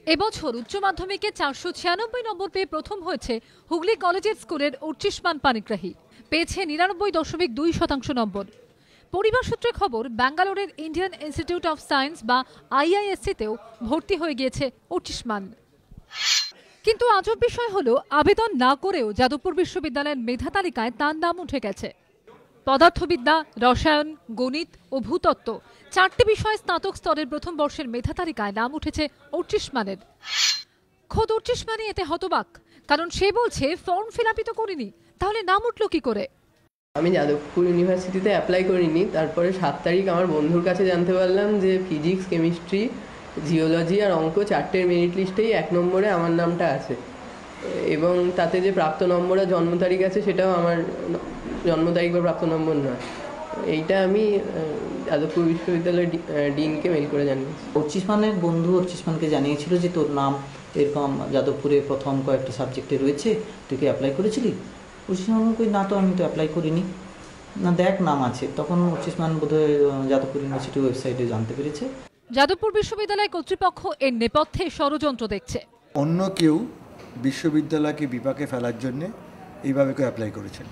এবছর উচ্চ মাধ্যমিকে 496 নম্বর পেয়ে প্রথম হয়েছে হুগলি কলেজের স্কুলের অর্চিষ্মান পানিগ্রাহী। পেয়েছে 99.2% নম্বর। পরিবার সূত্রে খবর, ব্যাঙ্গালোরের ইন্ডিয়ান ইনস্টিটিউট অফ সায়েন্স বা IISc-তেও ভর্তি হয়ে গিয়েছে অর্চিষ্মান। কিন্তু আজব বিষয় হলো, আবেদন না করেও যাদবপুর বিশ্ববিদ্যালয়ের মেধা তালিকায় তার নাম উঠে গেছে। পদার্থবিদ্যা, রসায়ন, গণিত ও ভূতত্ত্ব 4টি বিষয়ে স্নাতক স্তরের প্রথম বর্ষের মেধা তালিকায় নাম উঠেছে অর্চিষ্মানের। খোদ অর্চিষ্মানই এতে হতবাক, কারণ সে বলছে ফর্ম ফিল-আপই তো করিনি, তাহলে নাম উঠল কি করে? আমি যাদবপুর ইউনিভার্সিটিতে অ্যাপ্লাই করিনি। তারপরে 7 তারিখ আমার বন্ধুর কাছে জানতে পারলাম যে ফিজিক্স, কেমিস্ট্রি, জিওলজি আর অঙ্ক 4টের মেরিট লিস্টেই 1 নম্বরে আমার নামটা আছে, এবং তাতে যে প্রাপ্ত নম্বর আর জন্ম তারিখ আছে সেটাও আমার জন্ম তারিখ বা প্রাপ্ত নম্বর নয়। এইটা আমি যাদবপুর বিশ্ববিদ্যালয়ের ডিনকে মেল করে জানিয়েছি। অর্চিষ্মানের বন্ধু অর্চিষ্মানকে জানিয়েছিল যে তোর নাম এরকম যাদবপুরে প্রথম কয়েকটা সাবজেক্টে রয়েছে, তুই কি অ্যাপ্লাই করেছিলি? অর্চিষ্মান কই, না তো, আমি তো অ্যাপ্লাই করিনি। না, দেখ নাম আছে। তখন অর্চিষ্মান বোধহয় যাদবপুর ইউনিভার্সিটি ওয়েবসাইটে জানতে পেরেছে। যাদবপুর বিশ্ববিদ্যালয় কর্তৃপক্ষ এর নেপথ্যে ষড়যন্ত্র দেখছে। অন্য কেউ বিশ্ববিদ্যালয়কে বিপাকে ফেলার জন্যে এইভাবে কেউ অ্যাপ্লাই করেছেন,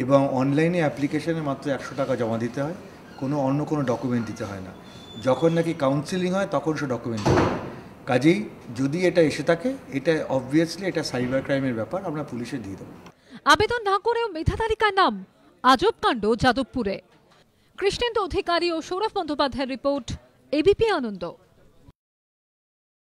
এবং অনলাইনে অ্যাপ্লিকেশনে মাত্র 100 টাকা জমা দিতে হয়, অন্য কোনো ডকুমেন্ট দিতে হয় না। যখন নাকি কাউন্সিলিং হয় তখন সে ডকুমেন্ট দিতে হয়। কাজেই যদি এটা এসে থাকে, এটা অবভিয়াসলি এটা সাইবার ক্রাইমের ব্যাপার, আমরা পুলিশে দিয়ে দেবো। আবেদন না করেও মেধা তালিকায় নাম, আজব কাণ্ড যাদবপুরে। কৃষ্ণেন্দু অধিকারী ও সৌরভ বন্দ্যোপাধ্যায়ের রিপোর্ট, ABP আনন্দ।